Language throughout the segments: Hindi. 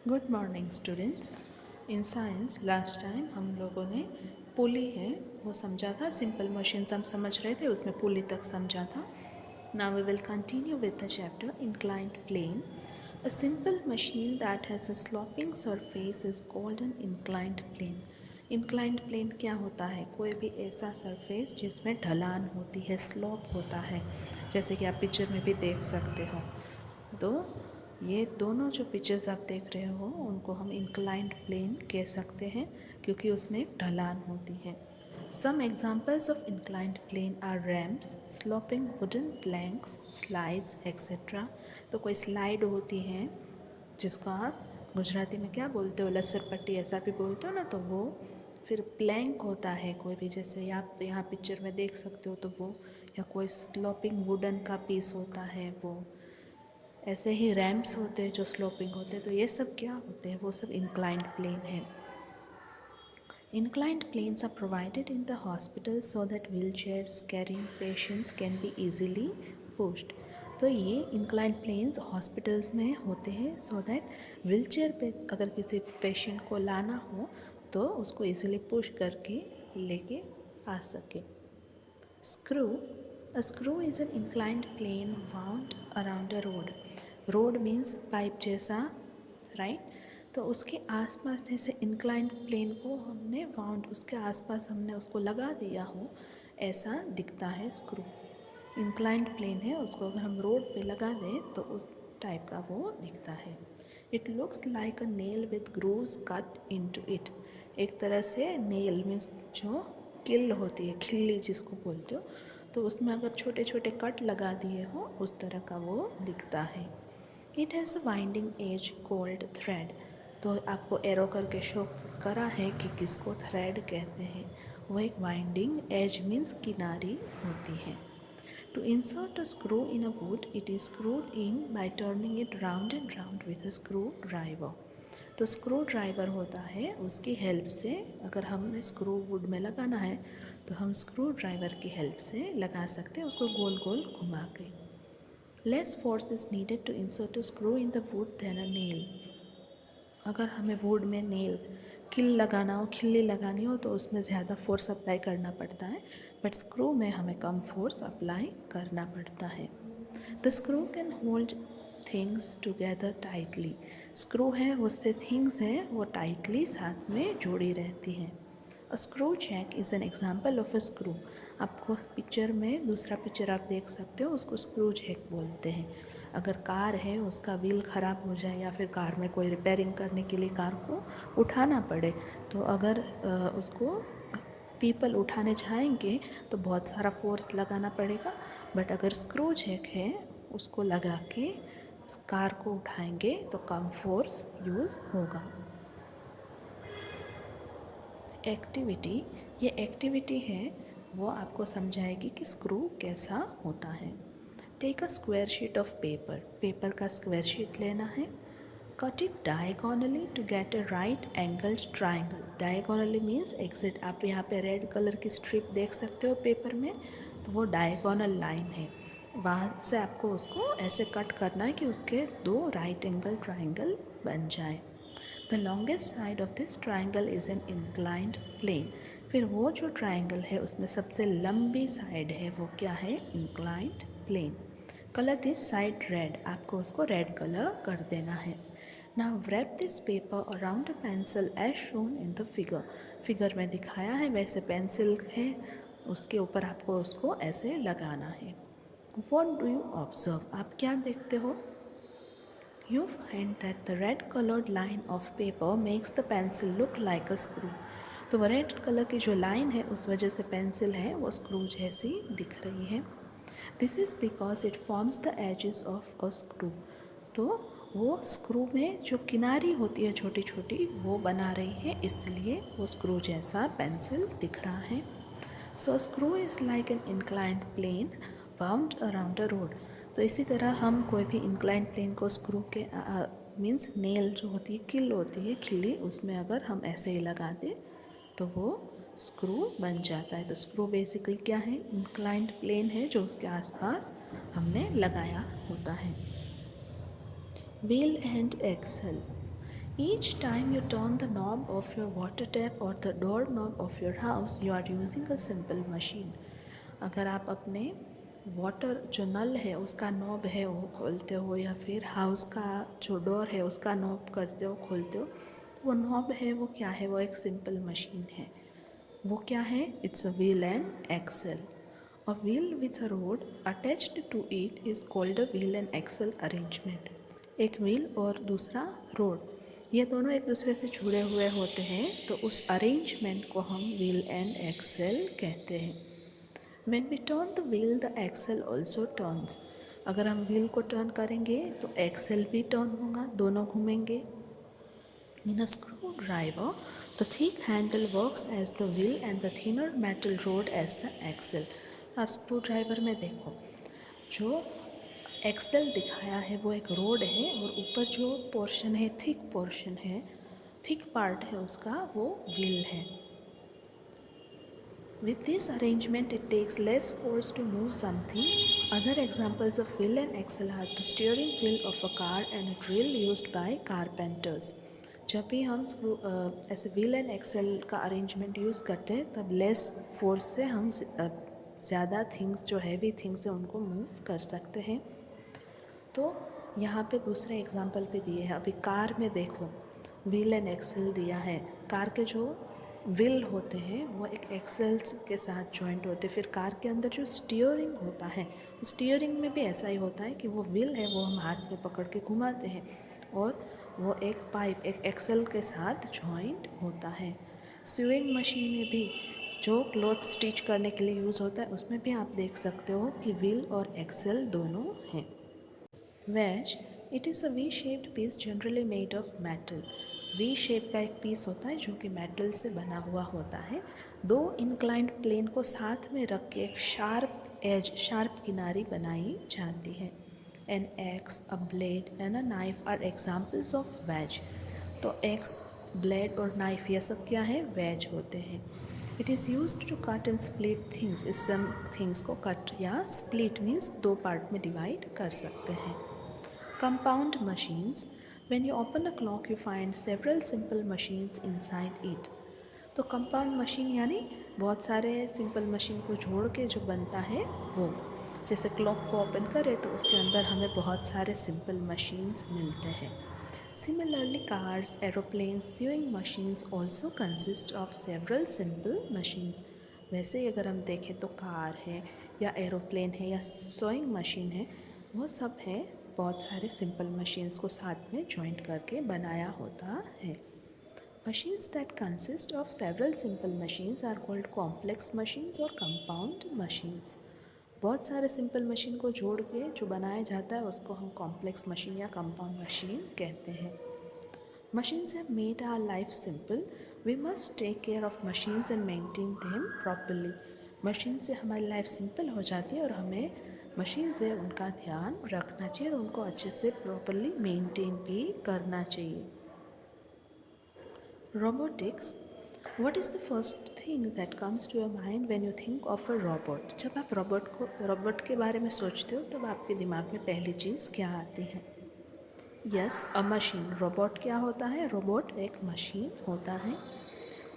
Good morning students. In science last time हम लोगों ने पुली है वो समझा था। सिंपल मशीन्स हम समझ रहे थे, उसमें पुली तक समझा था। Now we will continue with the chapter inclined plane. A simple machine that has a sloping surface is called an inclined plane. Inclined plane क्या होता है? कोई भी ऐसा सरफेस जिसमें ढलान होती है, स्लोप होता है, जैसे कि आप पिक्चर में भी देख सकते हो। तो ये दोनों जो पिक्चर्स आप देख रहे हो उनको हम इंक्लाइंड प्लेन कह सकते हैं, क्योंकि उसमें एक ढलान होती है। Some examples of inclined plane are ramps, sloping wooden planks, slides etcetera. तो कोई स्लाइड होती है जिसको आप गुजराती में क्या बोलते हो, लसर पट्टी ऐसा भी बोलते हो ना, तो वो। फिर प्लैंक होता है कोई भी, जैसे आप यहाँ पिक्चर में देख सकते हो, तो वो। या कोई स्लोपिंग वुडन का पीस होता है वो। ऐसे ही रैम्प्स होते हैं जो स्लोपिंग होते हैं। तो ये सब क्या होते हैं? वो सब इंक्लाइंड प्लेन है। Inclined planes are provided in the hospital so that wheelchairs carrying patients can be easily pushed. तो ये इंक्लाइंड प्लेन्स हॉस्पिटल्स में होते हैं सो दैट व्हीलचेयर पे अगर किसी पेशेंट को लाना हो तो उसको इजीली पुश करके लेके आ सके। Screw. A screw is an inclined plane wound around a road. Road means pipe जैसा, राइट? तो उसके आसपास जैसे इंक्लाइंड प्लेन को हमने वाउंड, उसके आसपास हमने उसको लगा दिया हो, ऐसा दिखता है स्क्रू। इंक्लाइंड प्लेन है, उसको अगर हम रोड पे लगा दें तो उस टाइप का वो दिखता है। It looks like a nail with grooves cut into it. एक तरह से नेल मीन्स जो किल होती है, खिल्ली जिसको बोलते हो, तो उसमें अगर छोटे छोटे कट लगा दिए हो उस तरह का वो दिखता है। It has a winding edge called thread. तो आपको एरो करके शो करा है कि किसको थ्रेड कहते हैं। वो एक वाइंडिंग एज मीन्स किनारी होती है। To insert a screw in a wood, it is screwed in by turning it round and round with a screwdriver. तो स्क्रू ड्राइवर होता है, उसकी हेल्प से अगर हमने स्क्रू वुड में लगाना है तो हम स्क्रू ड्राइवर की हेल्प से लगा सकते हैं, उसको गोल गोल घुमा के। Less force is needed to insert a screw in the wood then a nail. अगर हमें वुड में नेल किल लगाना हो, खिल्ली लगानी हो, तो उसमें ज़्यादा फोर्स अप्लाई करना पड़ता है, बट स्क्रू में हमें कम फोर्स अप्लाई करना पड़ता है। The screw can hold things together tightly. Screw है उससे थिंग्स हैं वो टाइटली साथ में जुड़ी रहती हैं। A screw jack is an example of a screw. आपको पिक्चर में दूसरा पिक्चर आप देख सकते हो, उसको स्क्रू जैक बोलते हैं। अगर कार है, उसका व्हील ख़राब हो जाए या फिर कार में कोई रिपेयरिंग करने के लिए कार को उठाना पड़े, तो अगर उसको पीपल उठाने जाएंगे तो बहुत सारा फोर्स लगाना पड़ेगा, बट अगर स्क्रू जैक है उसको लगा के उस कार को उठाएंगे तो कम फोर्स यूज़ होगा। एक्टिविटी, ये एक्टिविटी है वो आपको समझाएगी कि स्क्रू कैसा होता है। Take a square sheet of paper. Paper का स्क्वायर शीट लेना है। Cut it diagonally to get a right angled triangle. Diagonally means exit. आप यहाँ पे रेड कलर की स्ट्रिप देख सकते हो पेपर में, तो वो डायगोनल लाइन है, वहाँ से आपको उसको ऐसे कट करना है कि उसके दो राइट एंगल ट्राइंगल बन जाए। The longest side of this triangle is an inclined plane. फिर वो जो ट्राइंगल है उसमें सबसे लंबी साइड है वो क्या है? Inclined plane. Colour this side red. आपको उसको रेड कलर कर देना है। Now wrap this paper around a pencil as shown in the figure. Figure में दिखाया है वैसे पेंसिल है, उसके ऊपर आपको उसको ऐसे लगाना है। What do you observe? आप क्या देखते हो? You find that the red colored line of paper makes the pencil look like a screw. तो वो रेड कलर की जो लाइन है उस वजह से पेंसिल है वो स्क्रू जैसी दिख रही है। This is because it forms the edges of a screw. तो वो स्क्रू में जो किनारी होती है छोटी छोटी वो बना रही है, इसलिए वो स्क्रू जैसा पेंसिल दिख रहा है। So screw is like an inclined plane wound around a rod. तो इसी तरह हम कोई भी इंक्लाइंड प्लेन को स्क्रू के मीन्स नेल जो होती है, किल होती है, खिल्ली, उसमें अगर हम ऐसे ही लगा दें तो वो स्क्रू बन जाता है। तो स्क्रू बेसिकली क्या है? इंक्लाइंड प्लेन है जो उसके आसपास हमने लगाया होता है। Wheel and axle. Each time you turn the knob of your water tap or the door knob of your house, you are using a simple machine. अगर आप अपने वाटर जो नल है उसका नॉब है वो खोलते हो या फिर हाउस का जो डोर है उसका नॉब करते हो खोलते हो, वो नॉब है वो क्या है, वो एक सिंपल मशीन है. वो क्या है? It's a wheel and axle. A wheel with a rod attached to it is called a wheel and axle arrangement. एक व्हील और दूसरा रोड, ये दोनों एक दूसरे से जुड़े हुए होते हैं, तो उस अरेंजमेंट को हम व्हील एंड एक्सेल कहते हैं. When we turn the wheel, the axle also turns. अगर हम व्हील को टर्न करेंगे तो एक्सेल भी टर्न होगा, दोनों घूमेंगे. In a screwdriver, the thick handle works as the wheel and the thinner metal rod as the axle. अब स्क्रू ड्राइवर में देखो, जो एक्सेल दिखाया है वो एक रोड है और ऊपर जो पोर्शन है, थिक पार्ट है उसका, वो व्हील है. With this arrangement, it takes less force to move something. Other examples of wheel and axle are the steering wheel of a car and a drill used by carpenters. जब भी हम ऐसे व्हील एंड एक्सेल का अरेंजमेंट यूज़ करते हैं तब लेस फोर्स से हम ज़्यादा थिंग्स, जो हैवी थिंग्स है उनको मूव कर सकते हैं. तो यहाँ पे दूसरे एग्जांपल पे दिए हैं. अभी कार में देखो, व्हील एंड एक्सेल दिया है. कार के जो व्हील होते हैं वो एक एक्सेल्स के साथ जॉइंट होते हैं. फिर कार के अंदर जो स्टीयरिंग होता है, स्टीयरिंग में भी ऐसा ही होता है कि वो व्हील है वो हम हाथ में पकड़ के घुमाते हैं और वो एक पाइप, एक एक्सेल के साथ जॉइंट होता है. स्यूइंग मशीन में भी जो क्लॉथ स्टिच करने के लिए यूज़ होता है उसमें भी आप देख सकते हो कि व्हील और एक्सेल दोनों हैं. Wedge, it is a V-shaped piece generally made of metal. V shape का एक पीस होता है जो कि मेटल से बना हुआ होता है. दो इंक्लाइंड प्लेन को साथ में रख के एक शार्प किनारी बनाई जाती है. An axe, a blade and a knife are examples of wedge. तो एक्स, ब्लेड और नाइफ ये सब क्या है? वेज होते हैं. It is use to cut and split things. इस थिंग्स को कट या स्प्लिट मीन्स दो पार्ट में डिवाइड कर सकते हैं. Compound machines. When you open a clock, you find several simple machines inside it. तो कंपाउंड मशीन यानी बहुत सारे सिंपल मशीन को जोड़ के जो बनता है वो. जैसे क्लॉक को ओपन करें तो उसके अंदर हमें बहुत सारे सिंपल मशीन्स मिलते हैं. Similarly, cars, aeroplanes, sewing machines also consist of several simple machines. वैसे ही अगर हम देखें तो कार है या एरोप्लेन है या सोइंग मशीन है, वो सब है बहुत सारे सिंपल मशीन्स को साथ में जॉइंट करके बनाया होता है. Machines that consist of several simple machines are called complex machines और compound machines. बहुत सारे सिंपल मशीन को जोड़ के जो बनाया जाता है उसको हम कॉम्प्लेक्स मशीन या कंपाउंड मशीन कहते हैं. Machines have made our life simple. We must take care of machines and maintain them properly. Machine से हमारी लाइफ सिंपल हो जाती है और हमें मशीन से उनका ध्यान रखना चाहिए और उनको अच्छे से प्रॉपरली मेंटेन भी करना चाहिए. Robotics. What is the first thing that comes to your mind when you think of a robot? जब आप रोबोट के बारे में सोचते हो तब आपके दिमाग में पहली चीज़ क्या आती है? यस, अ मशीन. रोबोट क्या होता है? रोबोट एक मशीन होता है.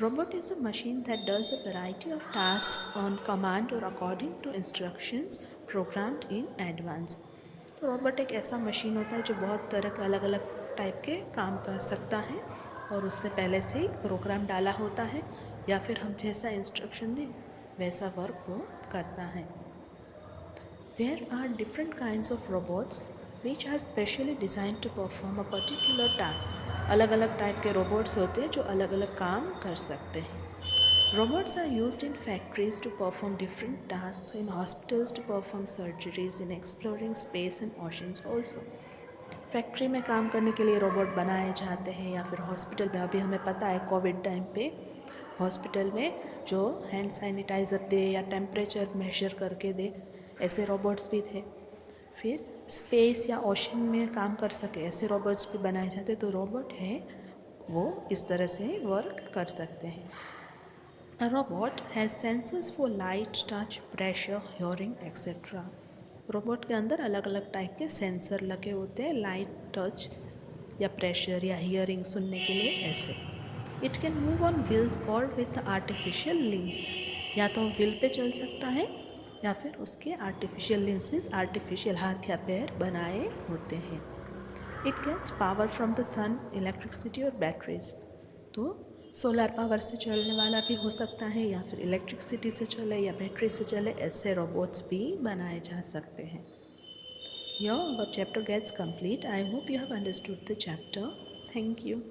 Robot is a machine that does a variety of tasks on command or according to instructions programmed in advance. तो रोबोट एक ऐसा मशीन होता है जो बहुत तरह के अलग अलग टाइप के काम कर सकता है और उसमें पहले से ही प्रोग्राम डाला होता है या फिर हम जैसा इंस्ट्रक्शन दें वैसा वर्क वो करता है. There are different kinds of robots which are specially designed to perform a particular task. अलग अलग टाइप के रोबोट्स होते हैं जो अलग अलग काम कर सकते हैं. Robots are used in factories to perform different tasks, in hospitals to perform surgeries, in exploring space and oceans also. Factory में काम करने के लिए रोबोट बनाए जाते हैं या फिर हॉस्पिटल में. अभी हमें पता है कोविड टाइम पे हॉस्पिटल में जो हैंड सैनिटाइज़र दे या टेम्परेचर मेजर करके दे, ऐसे रोबोट्स भी थे. फिर स्पेस या ओशन में काम कर सके ऐसे रोबोट्स भी बनाए जाते. तो रोबोट है वो इस तरह से वर्क कर सकते हैं. A robot has sensors for light, touch, pressure, hearing, etc. Robot के अंदर अलग अलग टाइप के सेंसर लगे होते हैं, लाइट, टच, या प्रेशर या हियरिंग सुनने के लिए ऐसे। It can move on wheels और विथ आर्टिफिशियल लिम्स, या तो व्हील पे चल सकता है या फिर उसके आर्टिफिशियल लिम्स मीन्स आर्टिफिशियल हाथ या पैर बनाए होते हैं। It gets power from the sun, electricity और बैटरीज। तो सोलर पावर से चलने वाला भी हो सकता है या फिर इलेक्ट्रिसिटी से चले या बैटरी से चले, ऐसे रोबोट्स भी बनाए जा सकते हैं। Here our chapter gets complete. I hope you have understood the chapter. Thank you.